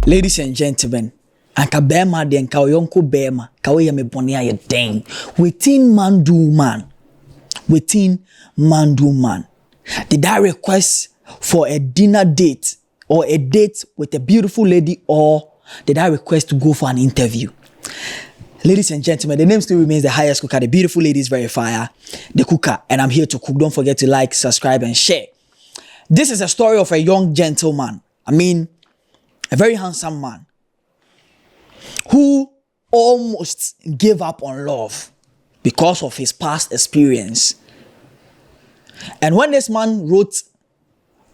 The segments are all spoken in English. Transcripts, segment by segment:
Ladies and gentlemen, anka bema de anka oyonko bema ka we me bone aye den within man do man. Did I request for a dinner date or a date with a beautiful lady, or did I request to go for an interview? Ladies and gentlemen, the name still remains the highest cooker, the beautiful ladies verifier, the Cookkkkk, and I'm here to cook. Don't forget to like, subscribe, and share. This is a story of a young gentleman. A very handsome man who almost gave up on love because of his past experience. And when this man wrote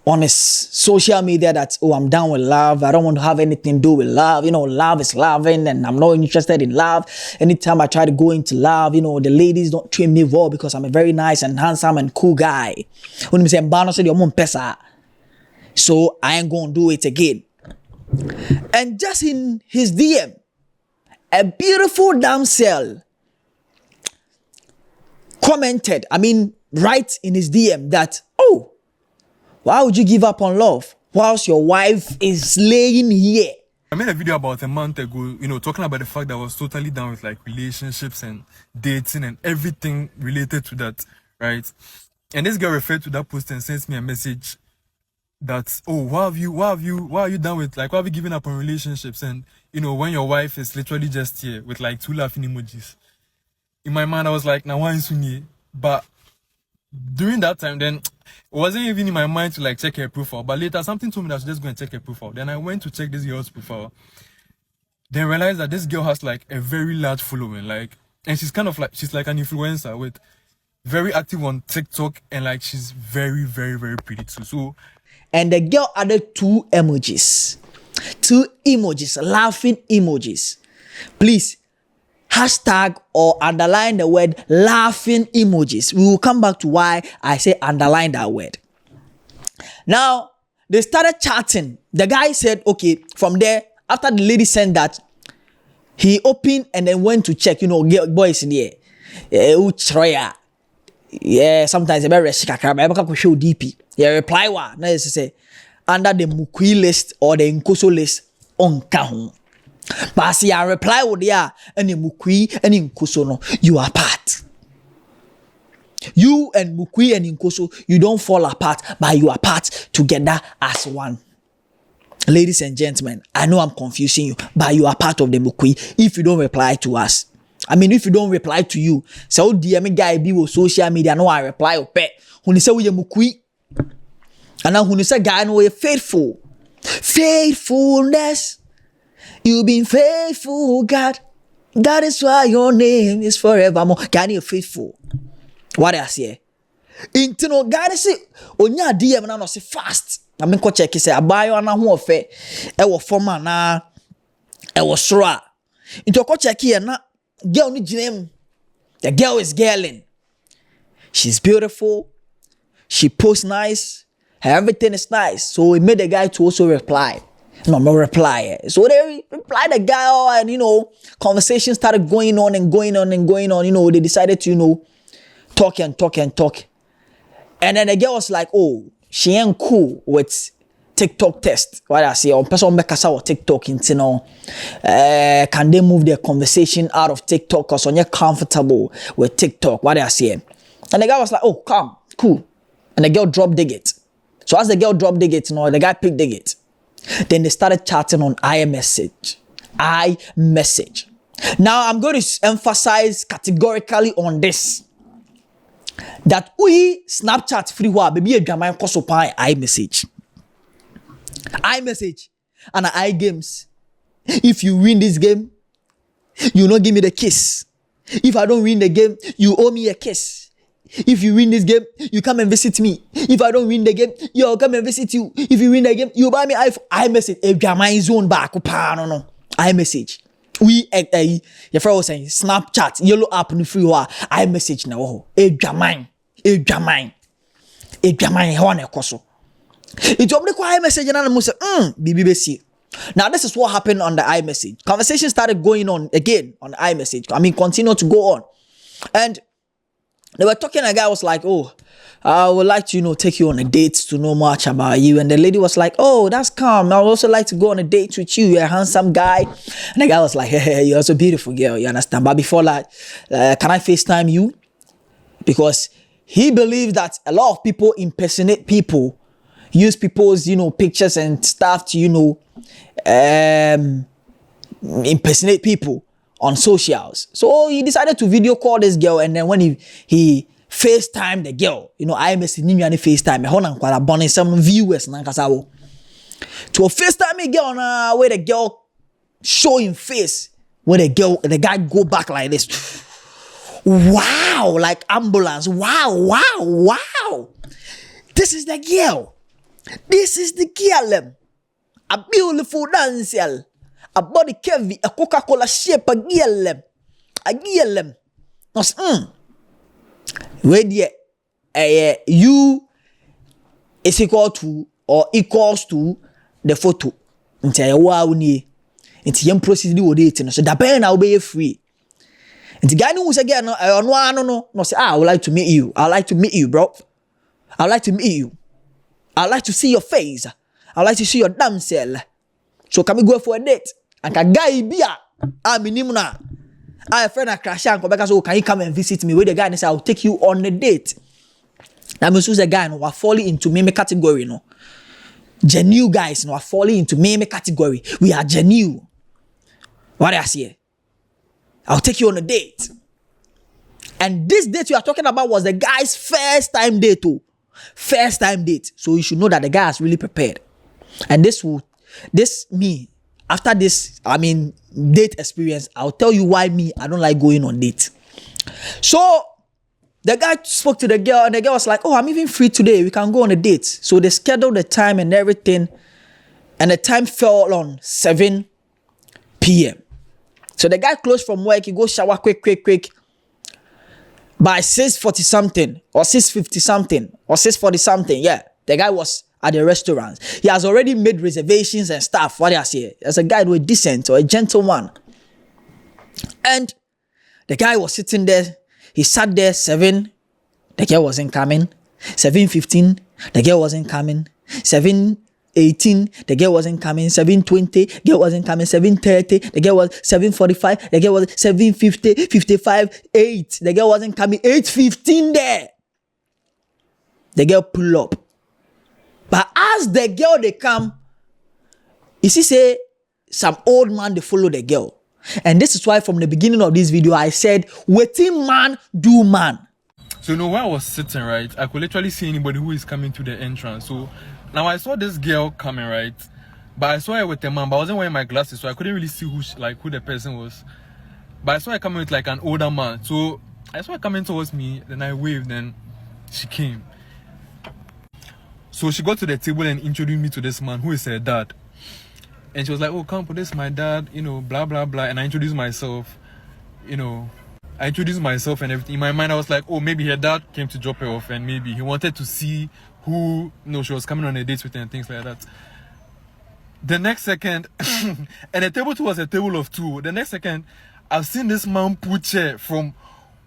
on his social media that, oh, I'm done with love, I don't want to have anything to do with love, love is loving and I'm not interested in love. Anytime I try to go into love, the ladies don't treat me well because I'm a very nice and handsome and cool guy. When say so I ain't gonna do it again. And just in his DM, a beautiful damsel commented, right in his DM that, oh, why would you give up on love whilst your wife is laying here? I made a video about a month ago, talking about the fact that I was totally down with like relationships and dating and everything related to that, right? And this girl referred to that post and sent me a message that, oh, why are you done with, like, why have you given up on relationships? And, when your wife is literally just here with like 2 laughing emojis. In my mind, I was like, now why is she? But during that time, then it wasn't even in my mind to like check her profile. But later, something told me that I should just go and check her profile. Then I went to check this girl's profile. Then realized that this girl has like a very large following, and she's kind of like, she's like an influencer with very active on TikTok, and like she's very, very, very pretty too. So, and the girl added 2 emojis, laughing emojis. Please hashtag or underline the word laughing emojis. We will come back to why I say underline that word. Now, they started chatting. The guy said, okay, from there, after the lady sent that, he opened and then went to check, boys in here. Yeah, sometimes they show DP. Yeah, reply wa. Now say under the Mukui list or the Nkoso list on Kahun. But see, I reply with there and the Mukui and Nkoso no, you are apart. You and Mukui and Nkoso, you don't fall apart, but you are part together as one. Ladies and gentlemen, I know I'm confusing you, but you are part of the Mukui if you don't reply to us. If you don't reply to you, so DM guy be with social media, no I reply or pet. When you say we are Mukui, and now when you say guy no faithful. Faithfulness. You've been faithful, God. That is why your name is forevermore. God, you're faithful. What I say? Intino God say, onya DM na no say fast. Ko check say abayo na ho ofe. E wo forma na e wo soro. Into ko check here na girl ni ginem. The girl is girling. She's beautiful. She posts nice. Everything is nice. So it made the guy to also reply. No reply. So they replied the guy, and conversation started going on. They decided to, talk. And then the girl was like, oh, she ain't cool with TikTok test. What I say, on person make us our TikTok can they move their conversation out of TikTok because you're comfortable with TikTok? What I say. And the guy was like, oh, calm, cool. And the girl dropped the gate. So as the girl dropped the gate, the guy picked the gate. Then they started chatting on iMessage. Now I'm going to emphasize categorically on this. That we Snapchat free wa baby a drama koso pan iMessage and iGames. If you win this game, you not give me the kiss. If I don't win the game, you owe me a kiss. If you win this game, you come and visit me. If I don't win the game, you'll come and visit you. If you win the game, you buy me iMessage. A drama is zone back. No. iMessage. We your friend was saying Snapchat, yellow app no free wa iMessage na wo. A drama. Ho na ekoso. It open the iMessage na mo say, bibi besi. Now this is what happened on the iMessage. Conversation started going on again on iMessage. Continue to go on. And They were talking, a guy was like, oh, I would like to, take you on a date to know much about you. And the lady was like, oh, that's calm. I would also like to go on a date with you. You're a handsome guy. And the guy was like, hey, you're so beautiful, girl. You understand? But before that, can I FaceTime you? Because he believes that a lot of people impersonate people, use people's, pictures and stuff to, impersonate people on socials. So he decided to video call this girl, and then when he FaceTime the girl, I message him and FaceTime. I want some viewers to FaceTime a girl now where the girl show him face, where the guy go back like this. Wow, like ambulance. Wow. This is the girl. This is the girl. A beautiful dancer. A body curvy, a Coca-Cola shape, a girl. Where the you is equal to or equals to the photo. Until wow ni. Until you proceed with it. So the pen will be free. And the guy who's again no say, I would like to meet you. I'd like to meet you, bro. I'd like to meet you. I'd like to see your face. I'd like to see your damn cell. So can we go for a date? And can guy be I'm in Nimuna. I have a friend at Crash and come back. So can you come and visit me? With the guy and say, I'll take you on a date. That means a guy who are falling into meme category, Genuine guys who are falling into meme category. We are genuine. What I say? I'll take you on a date. And this date you are talking about was the guy's first time date too. First time date. So you should know that the guy is really prepared. And after this, date experience, I'll tell you why I don't like going on dates. So the guy spoke to the girl, and the girl was like, oh, I'm even free today. We can go on a date. So they scheduled the time and everything. And the time fell on 7 p.m. So the guy closed from work. He goes shower quick. By 6:40 something, or 6:50 something, or 6:40 something, yeah, the guy was at the restaurant. He has already made reservations and stuff. What do I say? As a guy who is decent or a gentleman. And the guy was sitting there. He sat there 7. The girl wasn't coming. 7:15. The girl wasn't coming. 7:18. The girl wasn't coming. 7:20. Girl wasn't coming. 7:30. The girl was 7:45. The girl was 7:50. 55. 8. The girl wasn't coming. 8:15 there. The girl pull up. But as the girl they come, you see say some old man they follow the girl. And this is why from the beginning of this video I said, waiting man do man. So where I was sitting, right, I could literally see anybody who is coming to the entrance. So now I saw this girl coming, right, but I saw her with a man, but I wasn't wearing my glasses, so I couldn't really see who the person was. But I saw her coming with like an older man. So I saw her coming towards me, then I waved, then she came. So she got to the table and introduced me to this man who is her dad. And she was like, oh, come for this, my dad, blah, blah, blah. And I introduced myself, and everything. In my mind, I was like, oh, maybe her dad came to drop her off and maybe he wanted to see who, she was coming on a date with and things like that. The next second, and the table 2 was a table of 2. The next second, I've seen this man put chair from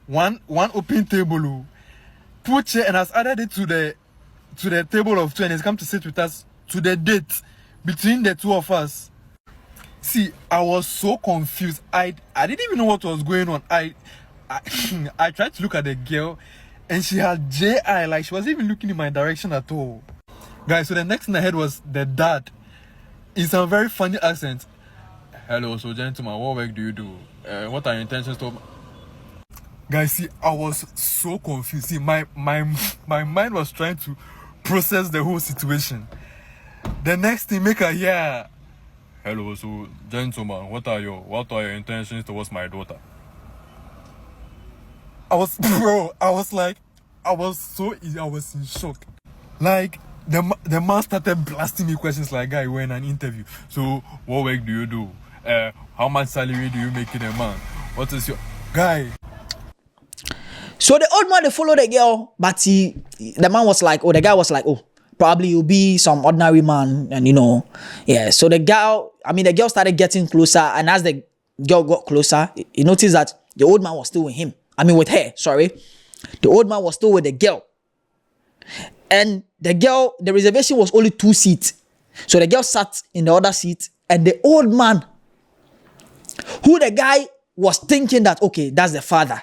one open table, put chair and has added it to the table of 2 and he's come to sit with us to the date between the two of us. See, I was so confused. I didn't even know what was going on. I tried to look at the girl and she had J.I. like she wasn't even looking in my direction at all. Guys, so the next thing I heard was the dad in some very funny accent. Hello, so gentlemen, what work do you do? What are your intentions to... Guys, see, I was so confused. See, my mind was trying to process the whole situation. The next thing, make her hear, hello, so gentlemen, what are your intentions towards my daughter? I was in shock. Like, the man started blasting me questions like, guy, we're in an interview. So, what work do you do? How much salary do you make in a month? What is your... Guy. So the old man, they followed the girl, but the guy was like, oh, probably you'll be some ordinary man. And, yeah. So the girl started getting closer. And as the girl got closer, he noticed that the old man was still with him. With her, sorry. The old man was still with the girl. And the reservation was only 2 seats. So the girl sat in the other seat, and the old man, who the guy was thinking that, okay, that's the father.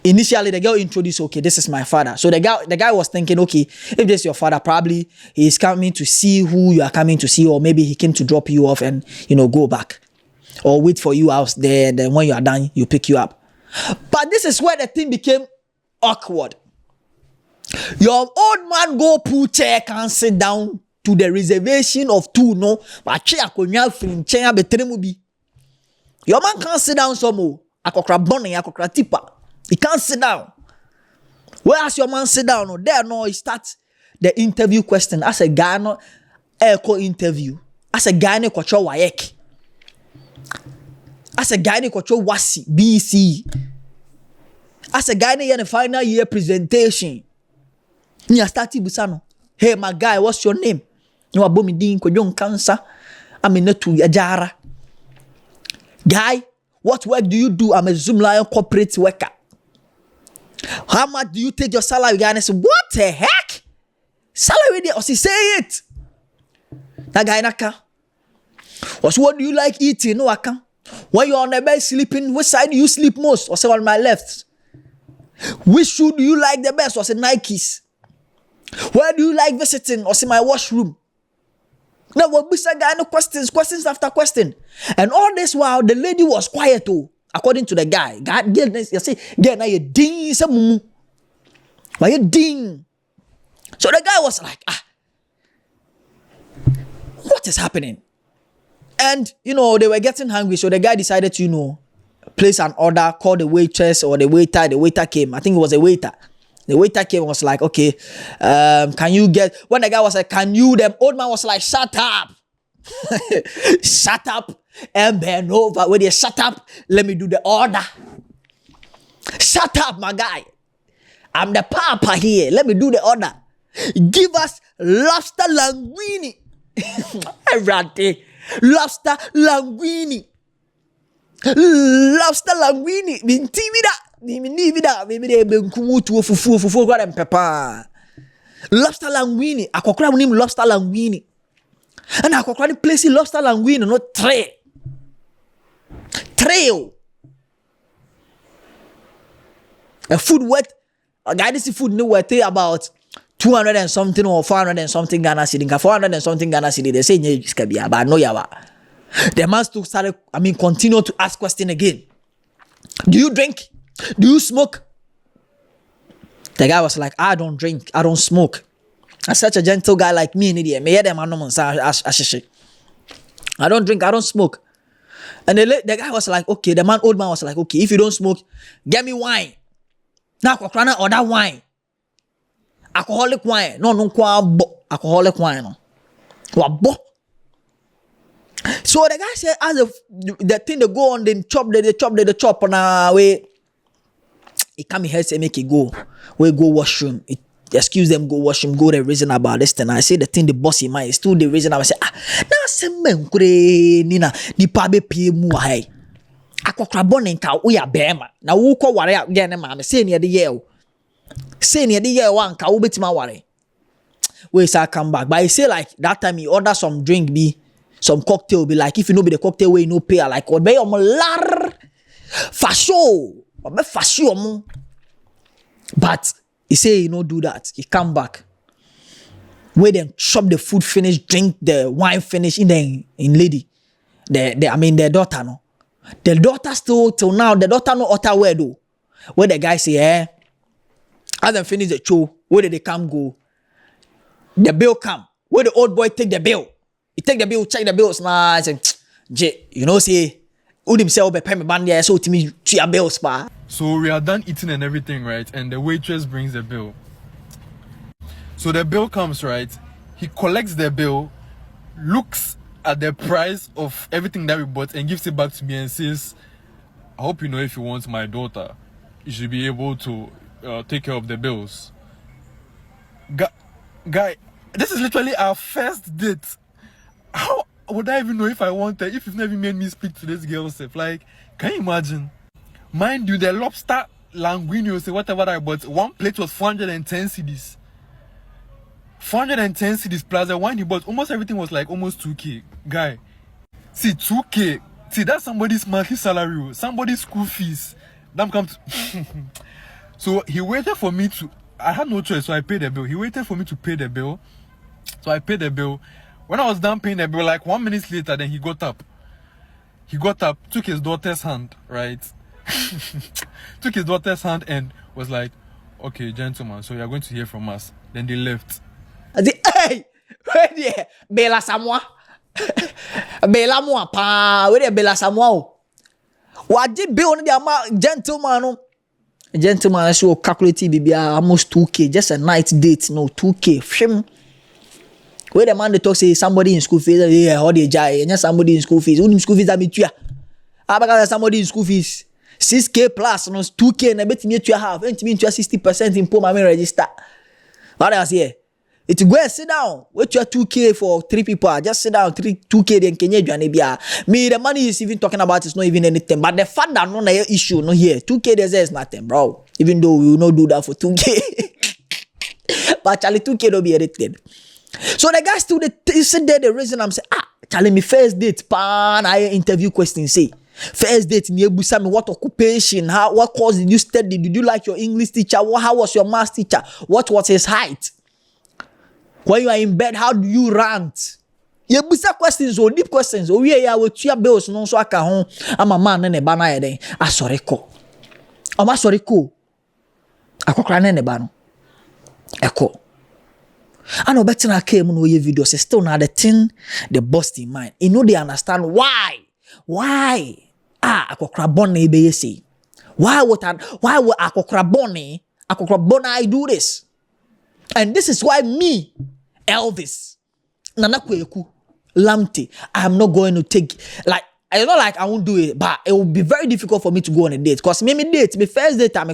Initially, the girl introduced, okay, this is my father. So the guy was thinking, okay, if this is your father, probably he's coming to see who you are coming to see, or maybe he came to drop you off and, go back. Or wait for you out there, and then when you are done, you pick you up. But this is where the thing became awkward. Your old man go put chair and sit down to the reservation of 2, no? But chair your man can't sit down some more. Akokra bonnie, akokra tipa. He can't sit down. Whereas your man sit down, no, there no, he starts the interview question. As a guy, no, echo interview. As a guy, no, kwacho wayek. As a guy, no, kwacho wasi, BC. As a guy, no, final year presentation. Ni starti busano. Hey, my guy, what's your name? You are bomi din ko young cancer. I'm in to yajara. Guy, what work do you do? I'm a Zoom Lion corporate worker. How much do you take your salary? Guy, and I say, what the heck? Salary there? Or say it. That guy naka. What do you like eating? No, I can't. When you're on the bed sleeping, which side do you sleep most? Or say on my left. Which shoe do you like the best? Or say Nikes. Where do you like visiting? Or say my washroom. Now, what was guy? No questions after question. And all this while, the lady was quiet too. According to the guy, God, you say, get now you ding some. Why you ding? So the guy was like, what is happening? And they were getting hungry, so the guy decided to, place an order, call the waitress or the waiter. The waiter came. I think it was a waiter. The waiter came, was like, okay, can you get, when the guy was like, can you, the old man was like, shut up. Shut up and bend over. When you shut up, let me do the order. Shut up, my guy. I'm the papa here. Let me do the order. Give us lobster linguine. Lobster linguine. Lobster linguine. Lobster linguine. Akokra munim lobster linguine. And akokra place lobster linguine no tray. A food worth a guy this food no worth about 200 and something or 400 and something Ghana cedi. 400 and something Ghana cedi. They say nye but no yawa. The man still started, continue to ask question again. Do you drink? Do you smoke? The guy was like, I don't drink, I don't smoke. I'm such a gentle guy like me, I don't drink, I don't smoke. And the guy was like, okay, old man was like, okay, if you don't smoke, get me wine. Now, order wine. Alcoholic wine. No, alcoholic wine. No. So the guy said, as the thing they go on, then they chop on our way. It come here say make it go. We go washroom. Excuse them, go washroom, go the reason about this thing. I say the thing the boss in mind is still the reason. I say, na se men kure nina ni pa be pie mu hai. Akokra bonin ka wo ya bema. Na wo ko ware again ma me say ne de ye o. Say ne de ye wan ka wo betima ware. We say come back. But I say like that time he order some drink be some cocktail be like if you know be the cocktail way no pay like what be o lar fasho. But he say he no do that. He come back. Wait them chop the food finish, drink the wine finish in lady. The daughter no. The daughter still till now, the daughter no utter word though. Where the guy say, as them finish the show, where did they come go? The bill come. Where the old boy take the bill. He take the bill, check the bills. Nah, I say, say, who himself be pay me band there so to me to your bills pa. So we are done eating and everything, right? And the waitress brings the bill. So the bill comes, right? He collects the bill, looks at the price of everything that we bought and gives it back to me and says, I hope you know if you want my daughter, you should be able to take care of the bills. Guy, this is literally our first date. How would I even know if I want her if you've never made me speak to this girl self? Like, can you imagine? Mind you, the lobster languino, say whatever that, but one plate was 410 cedis. 410 cedis plus the one he bought. Almost everything was like almost 2K. Guy, see 2K. See, that's somebody's monthly salary, somebody's school fees. Them come to So he waited for me to. I had no choice, so I paid the bill. He waited for me to pay the bill, so I paid the bill. When I was done paying the bill, like 1 minute later, then he got up. He got up, took his daughter's hand, right? Took his daughter's hand and was like, "Okay, gentlemen, so you are going to hear from us." Then they left. Hey, where there? Bella Samoa. Bella Moa pa. Where there Bella Samoa? What did bill on the gentleman? Gentleman, so calculate BBA almost 2K. Just a night date, no 2K. Shim. Where the man they talk say somebody in school fees, yeah, how they jai, and somebody in school fees. Who in school fees that me too? I got somebody in school fees 6K plus, no 2K, and I bet me to have, and me to 60% in poor my register. What else here? It's go and sit down. Wait your 2K for 3 people. Just sit down 2K then Kenya Janibia. Me the money is even talking about is not even anything. But the fact that no issue no here. 2K there's nothing, bro. Even though we will not do that for 2K. But Charlie 2K don't be anything. So the guy still sit there the reason I'm saying, Charlie me first date pan I interview question say. First date me what occupation, what course did you study? Did you like your English teacher? How was your math teacher? What was his height? When you are in bed, how do you rant? You busa questions or deep questions. Oh yeah, with your bills no so aka home. I'm a man and a banana then. Sorry ko. I'm sorry ko. Akokra na ne ba no. Eko. I know better na came no your videos still now the thing they bust in mind. You know they understand why. Why? Akokra bonne be say. Why would akokra bonne? Akokra bonne I do this. And this is why me, Elvis, Nana Kweku, Lamte, I am not going to take, like, it's not like I won't do it, but it will be very difficult for me to go on a date. Because me date, my first date, I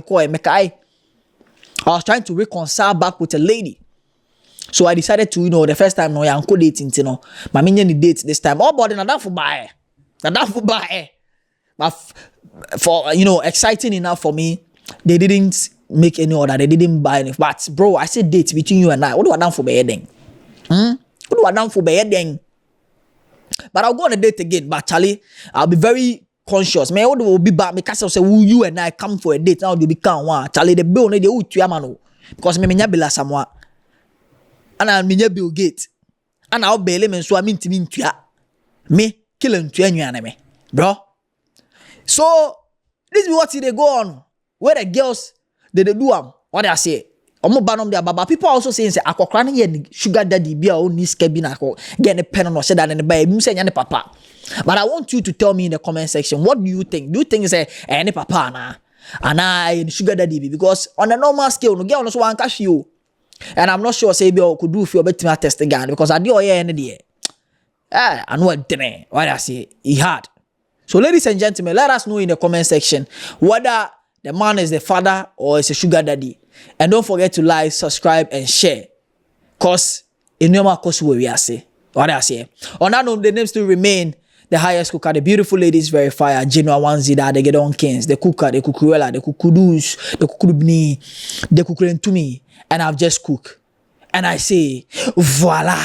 was trying to reconcile back with a lady. So I decided to, the first time, no, I'm dating, my minion date this time. Oh, but not for buy. Not for buy. But for, exciting enough for me, they didn't make any order. They didn't buy any. But bro, I said date between you and I. What do I done for bedding? What do I done for bedding? But I'll go on a date again. But Charlie, I'll be very conscious. Man, what will be back? Because I say, will you and I come for a date? Now do become one. Charlie, the bill need you to Yamano. Because me nyabila samwa. And I mean Bill Gate. And I'll bail him and so I mean to mean to ya. Me killing to any bro. So this is what they go on. Where the girls they do what I say. But people also saying say akokra na sugar daddy be our niece cabin get a pen or say that in the baby say papa. But I want you to tell me in the comment section, what do you think? Do you think say any papa na? And I sugar daddy because on a normal scale no girl no so one cash you. And I'm not sure say be could do if you better test again because I do any day. I know what I say he had. So ladies and gentlemen, let us know in the comment section whether the man is the father or is a sugar daddy. And don't forget to like, subscribe, and share. Cause in normal course we are say. What I say. On that note, the names still remain the highest cooker, the beautiful ladies verify Genoa Wanzida, the Gedon Kings, the Cookkkkk, the Kukuela, the Kukudus, the Kukudubni, the Kukurentumi, and I've just cooked. And I say, voila.